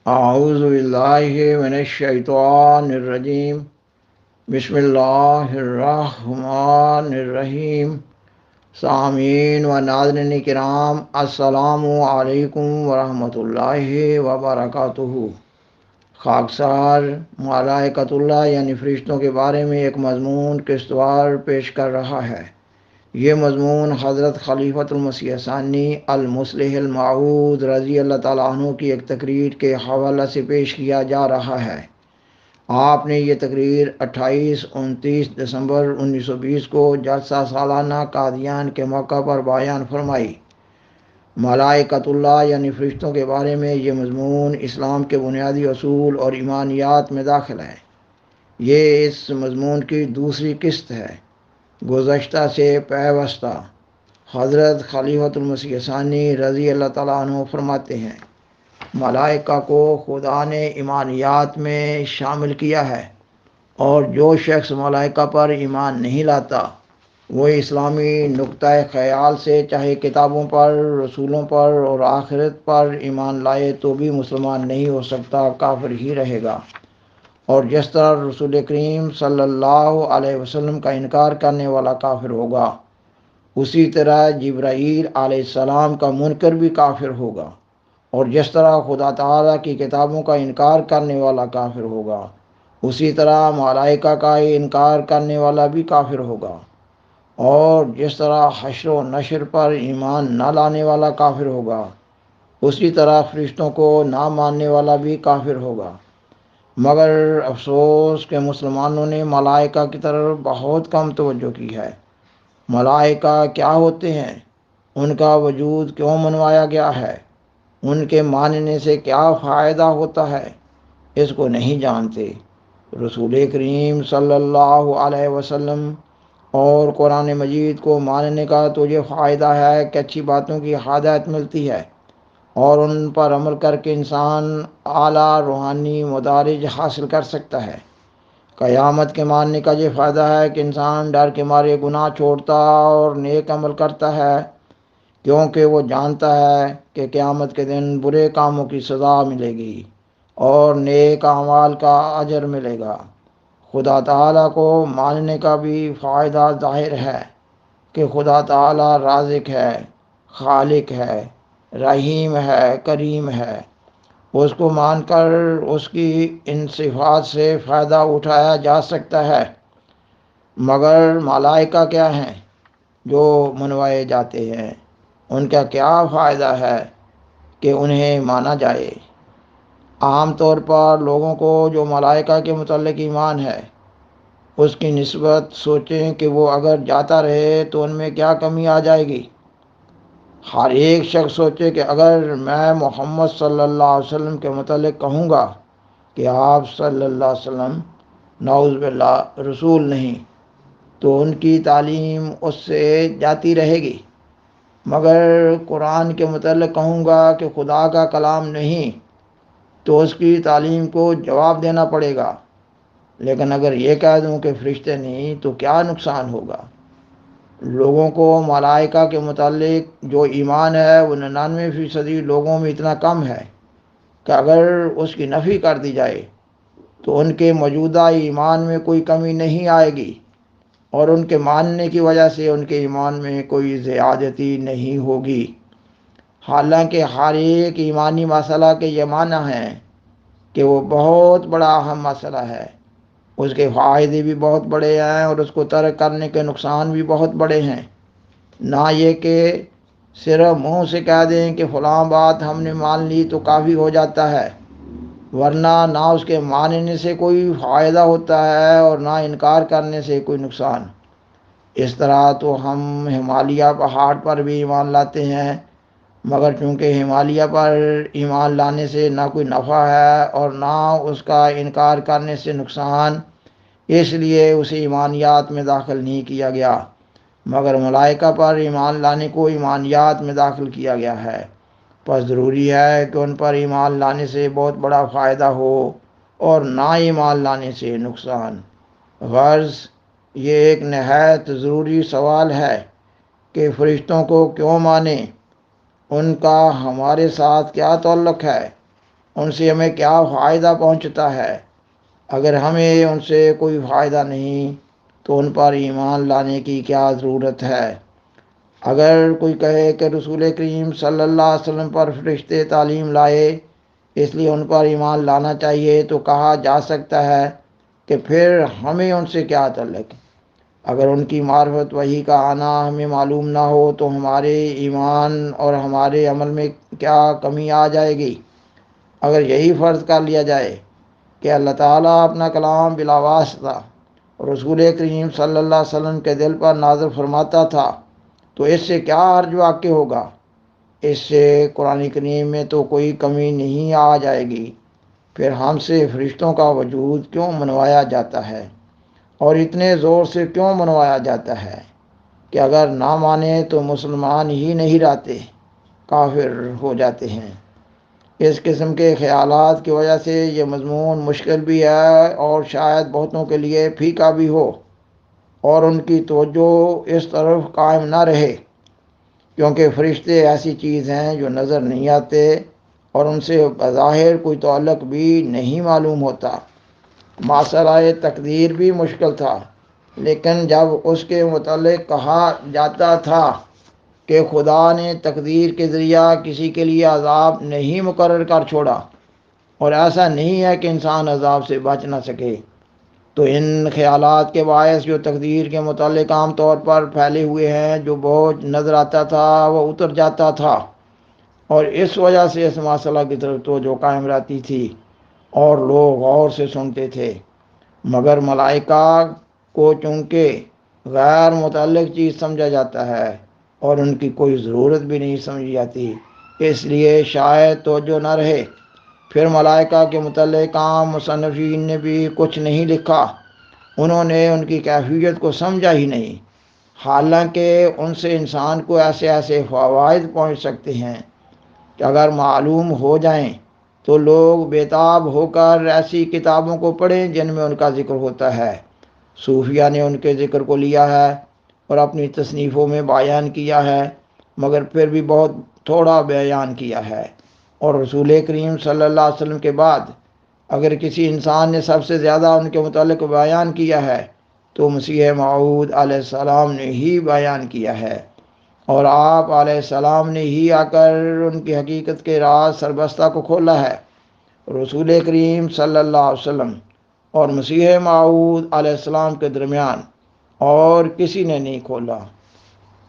اعوذ باللہ من الشیطان الرجیم بسم اللہ الرحمن الرحیم سامعین و ناظرین کرام، السلام علیکم ورحمۃ اللہ وبرکاتہ۔ خاکسار ملائکۃ اللہ یعنی فرشتوں کے بارے میں ایک مضمون قسطوار پیش کر رہا ہے۔ یہ مضمون حضرت خلیفۃ المسیح ثانی المصلح الموعود رضی اللہ تعالیٰ عنہ کی ایک تقریر کے حوالہ سے پیش کیا جا رہا ہے۔ آپ نے یہ تقریر 28-29 دسمبر 1920 کو جلسہ سالانہ قادیان کے موقع پر بیان فرمائی۔ ملائکۃ اللہ یعنی فرشتوں کے بارے میں یہ مضمون اسلام کے بنیادی اصول اور ایمانیات میں داخل ہے۔ یہ اس مضمون کی دوسری قسط ہے۔ گزشتہ سے پیوستہ حضرت خلیفۃ المسیح ثانی رضی اللہ تعالیٰ عنہ فرماتے ہیں، ملائکہ کو خدا نے ایمانیات میں شامل کیا ہے، اور جو شخص ملائکہ پر ایمان نہیں لاتا وہ اسلامی نقطۂ خیال سے چاہے کتابوں پر، رسولوں پر اور آخرت پر ایمان لائے تو بھی مسلمان نہیں ہو سکتا، کافر ہی رہے گا۔ اور جس طرح رسول کریم صلی اللہ علیہ وسلم کا انکار کرنے والا کافر ہوگا، اسی طرح جبرائیل علیہ السلام کا منکر بھی کافر ہوگا، اور جس طرح خدا تعالیٰ کی کتابوں کا انکار کرنے والا کافر ہوگا، اسی طرح ملائکہ کا انکار کرنے والا بھی کافر ہوگا، اور جس طرح حشر و نشر پر ایمان نہ لانے والا کافر ہوگا، اسی طرح فرشتوں کو نہ ماننے والا بھی کافر ہوگا۔ مگر افسوس کہ مسلمانوں نے ملائکہ کی طرف بہت کم توجہ کی ہے۔ ملائکہ کیا ہوتے ہیں، ان کا وجود کیوں منوایا گیا ہے، ان کے ماننے سے کیا فائدہ ہوتا ہے، اس کو نہیں جانتے۔ رسول کریم صلی اللہ علیہ وسلم اور قرآن مجید کو ماننے کا تو یہ فائدہ ہے کہ اچھی باتوں کی ہدایت ملتی ہے، اور ان پر عمل کر کے انسان اعلیٰ روحانی مدارج حاصل کر سکتا ہے۔ قیامت کے ماننے کا یہ فائدہ ہے کہ انسان ڈر کے مارے گناہ چھوڑتا اور نیک عمل کرتا ہے، کیونکہ وہ جانتا ہے کہ قیامت کے دن برے کاموں کی سزا ملے گی اور نیک اعمال کا اجر ملے گا۔ خدا تعالیٰ کو ماننے کا بھی فائدہ ظاہر ہے کہ خدا تعالیٰ رازق ہے، خالق ہے، رحیم ہے، کریم ہے۔ اس کو مان کر اس کی ان صفات سے فائدہ اٹھایا جا سکتا ہے۔ مگر ملائکہ کیا ہیں جو منوائے جاتے ہیں، ان کا کیا فائدہ ہے کہ انہیں مانا جائے؟ عام طور پر لوگوں کو جو ملائکہ کے متعلق ایمان ہے، اس کی نسبت سوچیں کہ وہ اگر جاتا رہے تو ان میں کیا کمی آ جائے گی۔ ہر ایک شخص سوچے کہ اگر میں محمد صلی اللہ علیہ وسلم کے متعلق کہوں گا کہ آپ صلی اللہ علیہ وسلم نعوذ باللہ رسول نہیں، تو ان کی تعلیم اس سے جاتی رہے گی۔ مگر قرآن کے متعلق کہوں گا کہ خدا کا کلام نہیں، تو اس کی تعلیم کو جواب دینا پڑے گا۔ لیکن اگر یہ کہہ دوں کہ فرشتے نہیں تو کیا نقصان ہوگا؟ لوگوں کو ملائکہ کے متعلق جو ایمان ہے وہ 99% لوگوں میں اتنا کم ہے کہ اگر اس کی نفی کر دی جائے تو ان کے موجودہ ایمان میں کوئی کمی نہیں آئے گی، اور ان کے ماننے کی وجہ سے ان کے ایمان میں کوئی زیادتی نہیں ہوگی۔ حالانکہ ہر ایک ایمانی مسئلہ کے یہ معنی ہے کہ وہ بہت بڑا اہم مسئلہ ہے، اس کے فائدے بھی بہت بڑے ہیں اور اس کو ترک کرنے کے نقصان بھی بہت بڑے ہیں۔ نہ یہ کہ صرف منہ سے کہہ دیں کہ فلاں بات ہم نے مان لی تو کافی ہو جاتا ہے، ورنہ نہ اس کے ماننے سے کوئی فائدہ ہوتا ہے اور نہ انکار کرنے سے کوئی نقصان۔ اس طرح تو ہم ہمالیہ پہاڑ پر بھی ایمان لاتے ہیں، مگر چونکہ ہمالیہ پر ایمان لانے سے نہ کوئی نفع ہے اور نہ اس کا انکار کرنے سے نقصان، اس لیے اسے ایمانیات میں داخل نہیں کیا گیا۔ مگر ملائکہ پر ایمان لانے کو ایمانیات میں داخل کیا گیا ہے، پس ضروری ہے کہ ان پر ایمان لانے سے بہت بڑا فائدہ ہو اور نہ ایمان لانے سے نقصان۔ غرض یہ ایک نہایت ضروری سوال ہے کہ فرشتوں کو کیوں مانیں، ان کا ہمارے ساتھ کیا تعلق ہے؟ ان سے ہمیں کیا فائدہ پہنچتا ہے؟ اگر ہمیں ان سے کوئی فائدہ نہیں تو ان پر ایمان لانے کی کیا ضرورت ہے؟ اگر کوئی کہے کہ رسول کریم صلی اللہ علیہ وسلم پر فرشتے تعلیم لائے اس لیے ان پر ایمان لانا چاہیے، تو کہا جا سکتا ہے کہ پھر ہمیں ان سے کیا تعلق؟ اگر ان کی معرفت وحی کا آنا ہمیں معلوم نہ ہو تو ہمارے ایمان اور ہمارے عمل میں کیا کمی آ جائے گی؟ اگر یہی فرض کر لیا جائے کہ اللہ تعالیٰ اپنا کلام بلا واسطہ رسول کریم صلی اللہ علیہ وسلم کے دل پر نازل فرماتا تھا تو اس سے کیا حرج واقع ہوگا؟ اس سے قرآن کریم میں تو کوئی کمی نہیں آ جائے گی، پھر ہم سے فرشتوں کا وجود کیوں منوایا جاتا ہے اور اتنے زور سے کیوں منوایا جاتا ہے کہ اگر نہ مانے تو مسلمان ہی نہیں رہتے، کافر ہو جاتے ہیں۔ اس قسم کے خیالات کی وجہ سے یہ مضمون مشکل بھی ہے اور شاید بہتوں کے لیے پھیکا بھی ہو اور ان کی توجہ اس طرف قائم نہ رہے، کیونکہ فرشتے ایسی چیز ہیں جو نظر نہیں آتے اور ان سے بظاہر کوئی تعلق بھی نہیں معلوم ہوتا۔ مسئلہ تقدیر بھی مشکل تھا، لیکن جب اس کے متعلق کہا جاتا تھا کہ خدا نے تقدیر کے ذریعہ کسی کے لیے عذاب نہیں مقرر کر چھوڑا اور ایسا نہیں ہے کہ انسان عذاب سے بچ نہ سکے، تو ان خیالات کے باعث جو تقدیر کے متعلق عام طور پر پھیلے ہوئے ہیں، جو بوجھ نظر آتا تھا وہ اتر جاتا تھا اور اس وجہ سے اس مسئلہ کی طرف توجہ قائم رہتی تھی اور لوگ غور سے سنتے تھے۔ مگر ملائکہ کو چونکہ غیر متعلق چیز سمجھا جاتا ہے اور ان کی کوئی ضرورت بھی نہیں سمجھی جاتی، اس لیے شاید توجہ نہ رہے۔ پھر ملائکہ کے متعلق عام مصنفین نے بھی کچھ نہیں لکھا، انہوں نے ان کی کیفیت کو سمجھا ہی نہیں، حالانکہ ان سے انسان کو ایسے ایسے فوائد پہنچ سکتے ہیں کہ اگر معلوم ہو جائیں تو لوگ بےتاب ہو کر ایسی کتابوں کو پڑھیں جن میں ان کا ذکر ہوتا ہے۔ صوفیہ نے ان کے ذکر کو لیا ہے اور اپنی تصنیفوں میں بیان کیا ہے، مگر پھر بھی بہت تھوڑا بیان کیا ہے، اور رسول کریم صلی اللہ علیہ وسلم کے بعد اگر کسی انسان نے سب سے زیادہ ان کے متعلق بیان کیا ہے تو مسیح موعود علیہ السلام نے ہی بیان کیا ہے، اور آپ علیہ السلام نے ہی آ کر ان کی حقیقت کے راز سربستہ کو کھولا ہے۔ رسول کریم صلی اللہ علیہ وسلم اور مسیح موعود علیہ السلام کے درمیان اور کسی نے نہیں کھولا،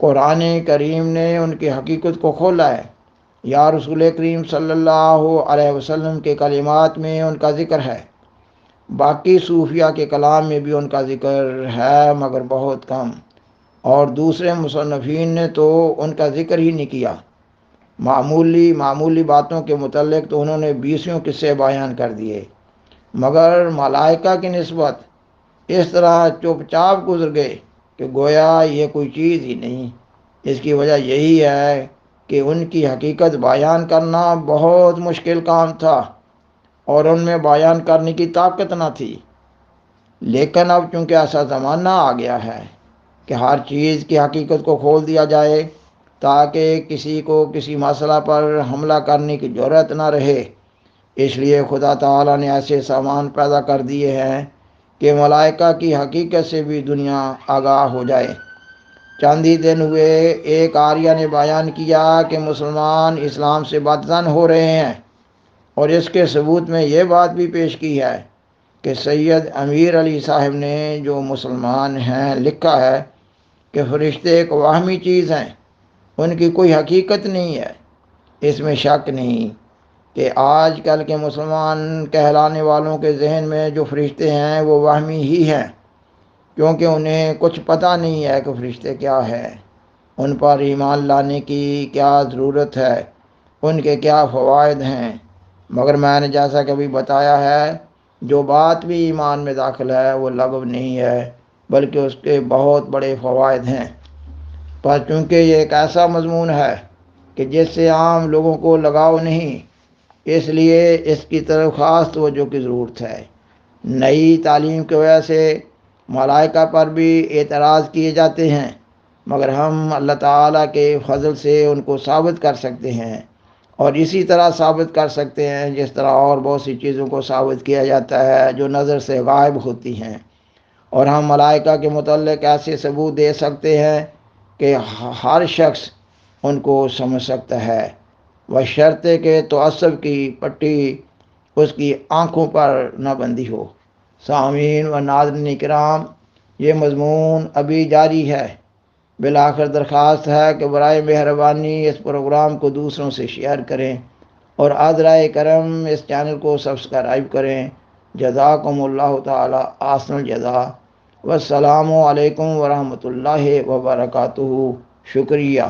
قرآن کریم نے ان کی حقیقت کو کھولا ہے۔ یا رسول کریم صلی اللہ علیہ وسلم کے کلمات میں ان کا ذکر ہے، باقی صوفیہ کے کلام میں بھی ان کا ذکر ہے مگر بہت کم، اور دوسرے مصنفین نے تو ان کا ذکر ہی نہیں کیا۔ معمولی باتوں کے متعلق تو انہوں نے 20 قصے بیان کر دیے، مگر ملائکہ کی نسبت اس طرح چپ چاپ گزر گئے کہ گویا یہ کوئی چیز ہی نہیں۔ اس کی وجہ یہی ہے کہ ان کی حقیقت بیان کرنا بہت مشکل کام تھا اور ان میں بیان کرنے کی طاقت نہ تھی۔ لیکن اب چونکہ ایسا زمانہ آ گیا ہے کہ ہر چیز کی حقیقت کو کھول دیا جائے تاکہ کسی کو کسی مسئلہ پر حملہ کرنے کی جرأت نہ رہے، اس لیے خدا تعالیٰ نے ایسے سامان پیدا کر دیے ہیں کہ ملائکہ کی حقیقت سے بھی دنیا آگاہ ہو جائے۔ چند ہی دن ہوئے ایک عاریہ نے بیان کیا کہ مسلمان اسلام سے بدظن ہو رہے ہیں، اور اس کے ثبوت میں یہ بات بھی پیش کی ہے کہ سید امیر علی صاحب نے جو مسلمان ہیں لکھا ہے کہ فرشتے ایک وہمی چیز ہیں، ان کی کوئی حقیقت نہیں ہے۔ اس میں شک نہیں کہ آج کل کے مسلمان کہلانے والوں کے ذہن میں جو فرشتے ہیں وہ وہمی ہی ہیں، کیونکہ انہیں کچھ پتہ نہیں ہے کہ فرشتے کیا ہے، ان پر ایمان لانے کی کیا ضرورت ہے، ان کے کیا فوائد ہیں۔ مگر میں نے جیسا کہ ابھی بتایا ہے، جو بات بھی ایمان میں داخل ہے وہ لغو نہیں ہے بلکہ اس کے بہت بڑے فوائد ہیں، پر چونکہ یہ ایک ایسا مضمون ہے کہ جس سے عام لوگوں کو لگاؤ نہیں، اس لیے اس کی طرف خاص توجہ کی ضرورت ہے۔ نئی تعلیم کی وجہ سے ملائکہ پر بھی اعتراض کیے جاتے ہیں، مگر ہم اللہ تعالیٰ کے فضل سے ان کو ثابت کر سکتے ہیں اور اسی طرح ثابت کر سکتے ہیں جس طرح اور بہت سی چیزوں کو ثابت کیا جاتا ہے جو نظر سے غائب ہوتی ہیں، اور ہم ملائکہ کے متعلق ایسے ثبوت دے سکتے ہیں کہ ہر شخص ان کو سمجھ سکتا ہے، بشرطے کہ تعصب کی پٹی اس کی آنکھوں پر نہ بندھی ہو۔ سامعین و ناظرین کرام، یہ مضمون ابھی جاری ہے۔ بالآخر درخواست ہے کہ برائے مہربانی اس پروگرام کو دوسروں سے شیئر کریں اور عذرائے کرم اس چینل کو سبسکرائب کریں۔ جزاکم اللہ تعالی احسن الجزا، والسلام علیکم ورحمۃ اللہ وبرکاتہ۔ شکریہ۔